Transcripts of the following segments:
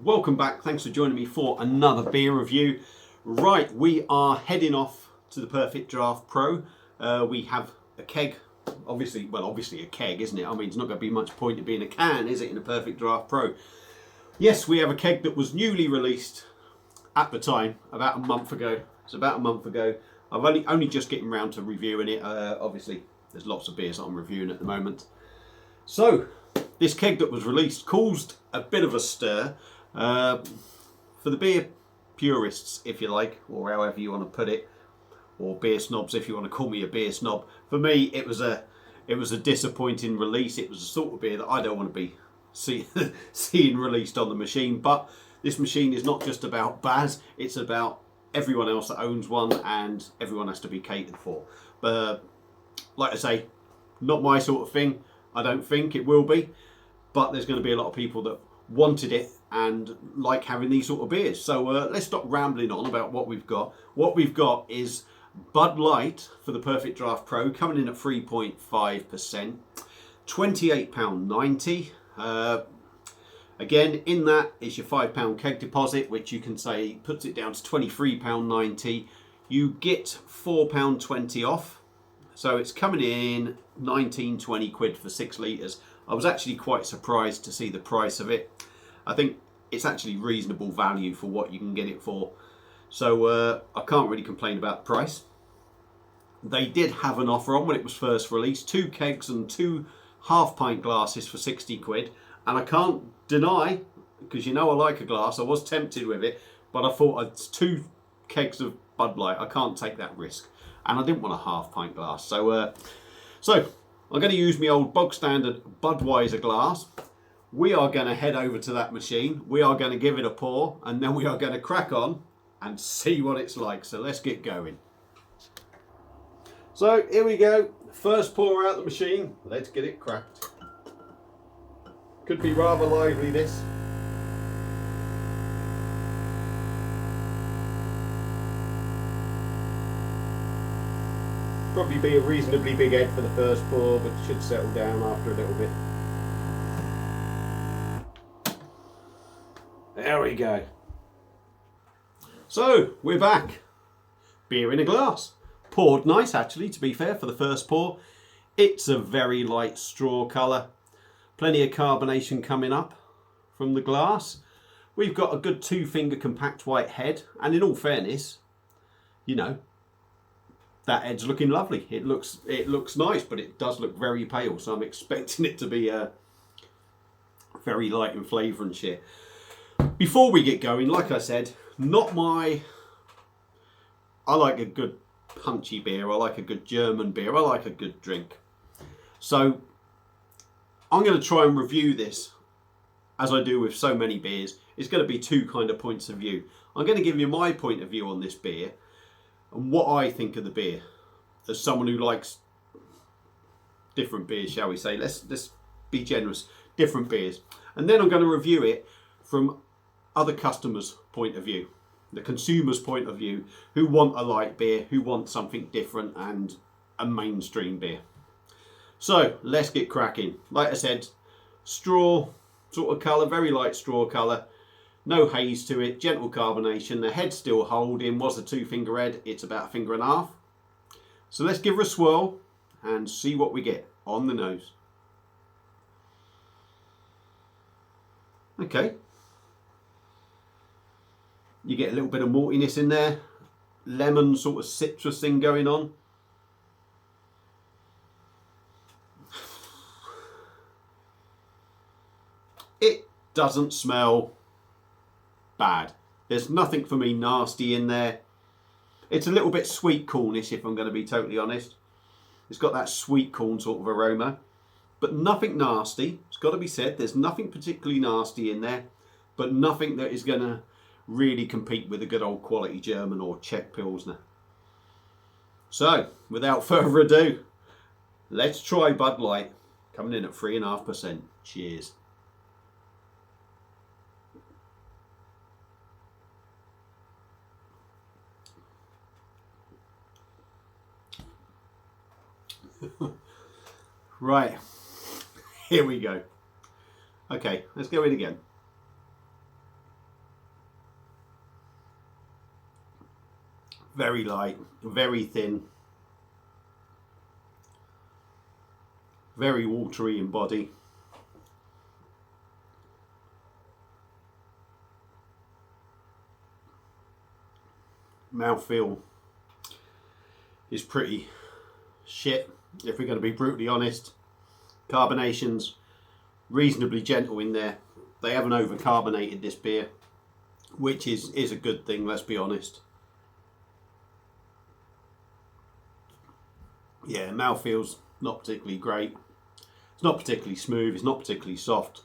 welcome back. Thanks for joining me for another beer review. Right, we are heading off to the Perfect Draft Pro. We have a keg, obviously a keg, isn't it? I mean, it's not going to be much point in being a can, is it, in a Perfect Draft Pro? Yes, we have a keg that was newly released at the time, about a month ago. It's about a month ago. I've only just getting around to reviewing it. Obviously, there's lots of beers that I'm reviewing at the moment. So, this keg that was released caused a bit of a stir for the beer purists, if you like, or however you want to put it, or beer snobs, if you want to call me a beer snob. For me, it was a disappointing release. It was a sort of beer that I don't want to be seeing released on the machine. But this machine is not just about Baz; it's about everyone else that owns one, and everyone has to be catered for. But like I say, not my sort of thing. I don't think it will be, but there's going to be a lot of people that wanted it and like having these sort of beers. So let's stop rambling on about what we've got. What we've got is Bud Light for the Perfect Draft Pro, coming in at 3.5%, £28.90. Again, in that is your £5 keg deposit, which you can say puts it down to £23.90. You get £4.20 off. So it's coming in 19-20 quid for 6 litres. I was actually quite surprised to see the price of it. I think it's actually reasonable value for what you can get it for. So I can't really complain about the price. They did have an offer on when it was first released. 2 kegs and 2 half-pint glasses for 60 quid. And I can't deny, because you know I like a glass, I was tempted with it, but I thought it's 2 kegs of Bud Light. I can't take that risk. And I didn't want a half-pint glass. So I'm going to use my old bog standard Budweiser glass. We are going to head over to that machine. We are going to give it a pour, and then we are going to crack on and see what it's like. So let's get going. So here we go. First pour out the machine. Let's get it cracked. Could be rather lively, this. Probably be a reasonably big head for the first pour, but should settle down after a little bit. There we go. So, we're back. Beer in a glass. Poured nice, actually, to be fair, for the first pour. It's a very light straw colour. Plenty of carbonation coming up from the glass. We've got a good 2-finger compact white head. And in all fairness, you know, that head's looking lovely. It looks nice, but it does look very pale. So I'm expecting it to be very light in flavour and shit. Before we get going, like I said, I like a good punchy beer. I like a good German beer. I like a good drink. So I'm going to try and review this as I do with so many beers. It's going to be 2 kind of points of view. I'm going to give you my point of view on this beer and what I think of the beer as someone who likes different beers, shall we say. Let's be generous. Different beers. And then I'm going to review it from other customers' point of view, the consumer's point of view, who want a light beer, who want something different and a mainstream beer. So let's get cracking. Like I said, straw sort of colour, very light straw colour. No haze to it, gentle carbonation. The head still holding, was a 2-finger head. It's about 1.5 fingers. So let's give her a swirl and see what we get on the nose. Okay. You get a little bit of maltiness in there. Lemon sort of citrus thing going on. It doesn't smell bad. There's nothing for me nasty in there. It's a little bit sweet cornish, if I'm going to be totally honest. It's got that sweet corn sort of aroma, but nothing nasty. It's got to be said, there's nothing particularly nasty in there, but nothing that is going to really compete with a good old quality German or Czech Pilsner. So, without further ado, let's try Bud Light, coming in at 3.5%. Cheers. Right, here we go. Okay, let's go in again. Very light, very thin, very watery in body. Mouthfeel is pretty shit, if we're going to be brutally honest. Carbonation's reasonably gentle in there. They haven't over-carbonated this beer, which is a good thing, let's be honest. Yeah, mouthfeel's not particularly great. It's not particularly smooth, it's not particularly soft.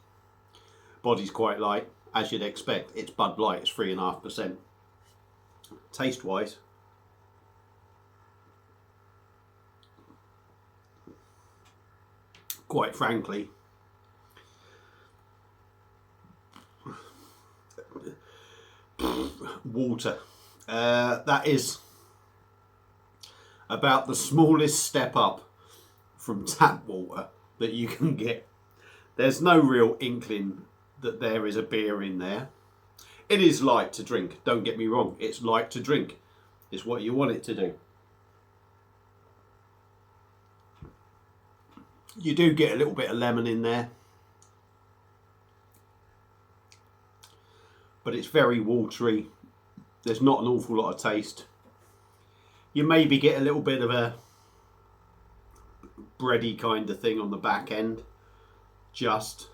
Body's quite light, as you'd expect. It's Bud Light, it's 3.5%. Taste-wise, quite frankly, water. That is about the smallest step up from tap water that you can get. There's no real inkling that there is a beer in there. It is light to drink, don't get me wrong. It's light to drink. It's what you want it to do. You do get a little bit of lemon in there, but it's very watery. There's not an awful lot of taste. You maybe get a little bit of a bready kind of thing on the back end, just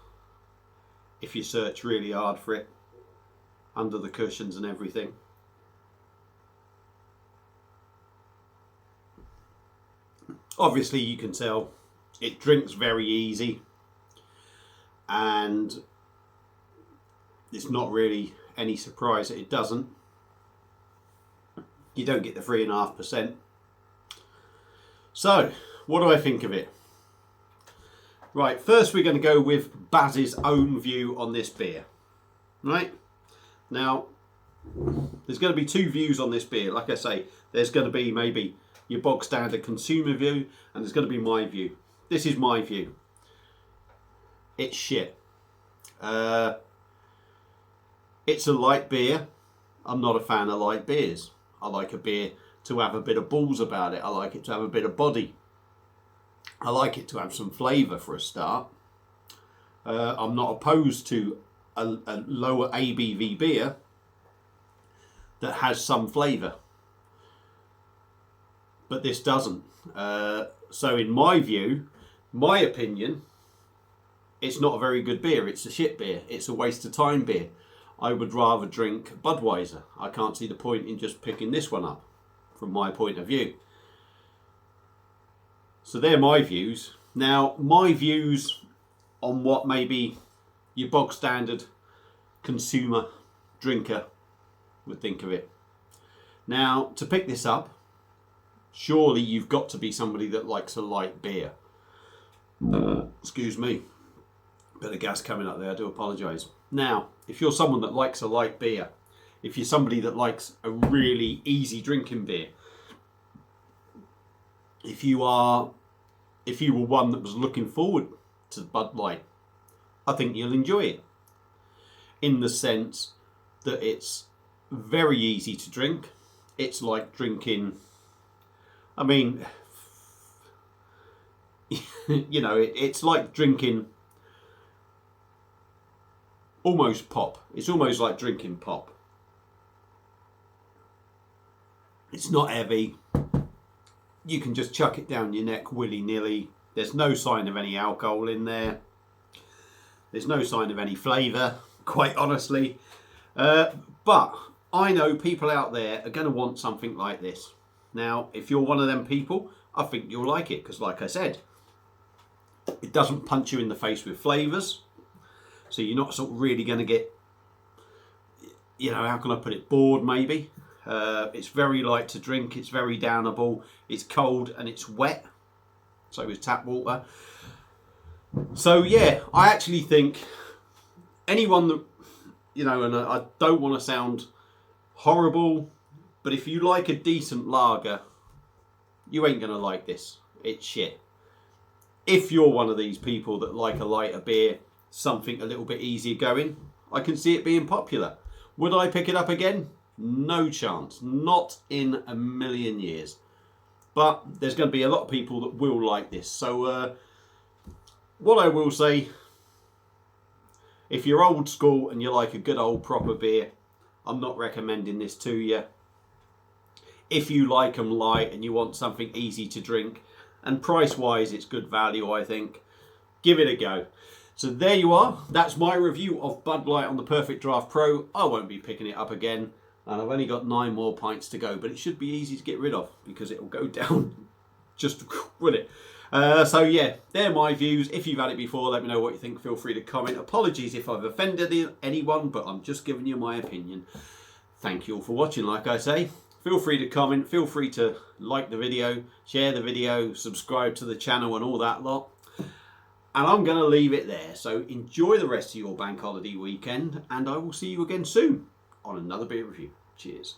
if you search really hard for it, under the cushions and everything. Obviously you can tell it drinks very easy, and it's not really any surprise that it doesn't. You don't get the 3.5%. So, what do I think of it? Right, first we're going to go with Baz's own view on this beer. Right? Now, there's going to be two views on this beer. Like I say, there's going to be maybe your bog standard consumer view, and there's going to be my view. This is my view. It's shit. It's a light beer. I'm not a fan of light beers. I like a beer to have a bit of balls about it. I like it to have a bit of body. I like it to have some flavour for a start. I'm not opposed to a lower ABV beer that has some flavour, but this doesn't. So in my view, my opinion, it's not a very good beer. It's a shit beer. It's a waste of time beer. I would rather drink Budweiser. I can't see the point in just picking this one up, from my point of view. So they're my views. Now, my views on what maybe your bog standard consumer drinker would think of it. Now, to pick this up, surely you've got to be somebody that likes a light beer. Excuse me. Bit of gas coming up there, I do apologise. Now, if you're someone that likes a light beer, if you're somebody that likes a really easy drinking beer, if you were one that was looking forward to Bud Light, I think you'll enjoy it. In the sense that it's very easy to drink. It's like drinking, I mean, you know, it's like drinking almost pop. It's almost like drinking pop. It's not heavy. You can just chuck it down your neck willy-nilly. There's no sign of any alcohol in there. There's no sign of any flavour, quite honestly. But I know people out there are going to want something like this. Now, if you're one of them people, I think you'll like it. Because like I said, it doesn't punch you in the face with flavours. So you're not sort of really going to get, you know, how can I put it, bored maybe. It's very light to drink. It's very downable. It's cold and it's wet. So is tap water. So yeah, I actually think anyone that, you know, and I don't want to sound horrible, but if you like a decent lager, you ain't going to like this. It's shit. If you're one of these people that like a lighter beer, something a little bit easier going, I can see it being popular. Would I pick it up again? No chance. Not in a million years. But there's going to be a lot of people that will like this. So what I will say, if you're old school and you like a good old proper beer, I'm not recommending this to you. If you like them light and you want something easy to drink, and price-wise it's good value, I think, give it a go. So there you are. That's my review of Bud Light on the Perfect Draft Pro. I won't be picking it up again. And I've only got 9 more pints to go, but it should be easy to get rid of because it will go down just, will it? So yeah, they're my views. If you've had it before, let me know what you think. Feel free to comment. Apologies if I've offended anyone, but I'm just giving you my opinion. Thank you all for watching, like I say. Feel free to comment. Feel free to like the video, share the video, subscribe to the channel and all that lot. And I'm going to leave it there. So enjoy the rest of your bank holiday weekend, and I will see you again soon on another beer review. Cheers.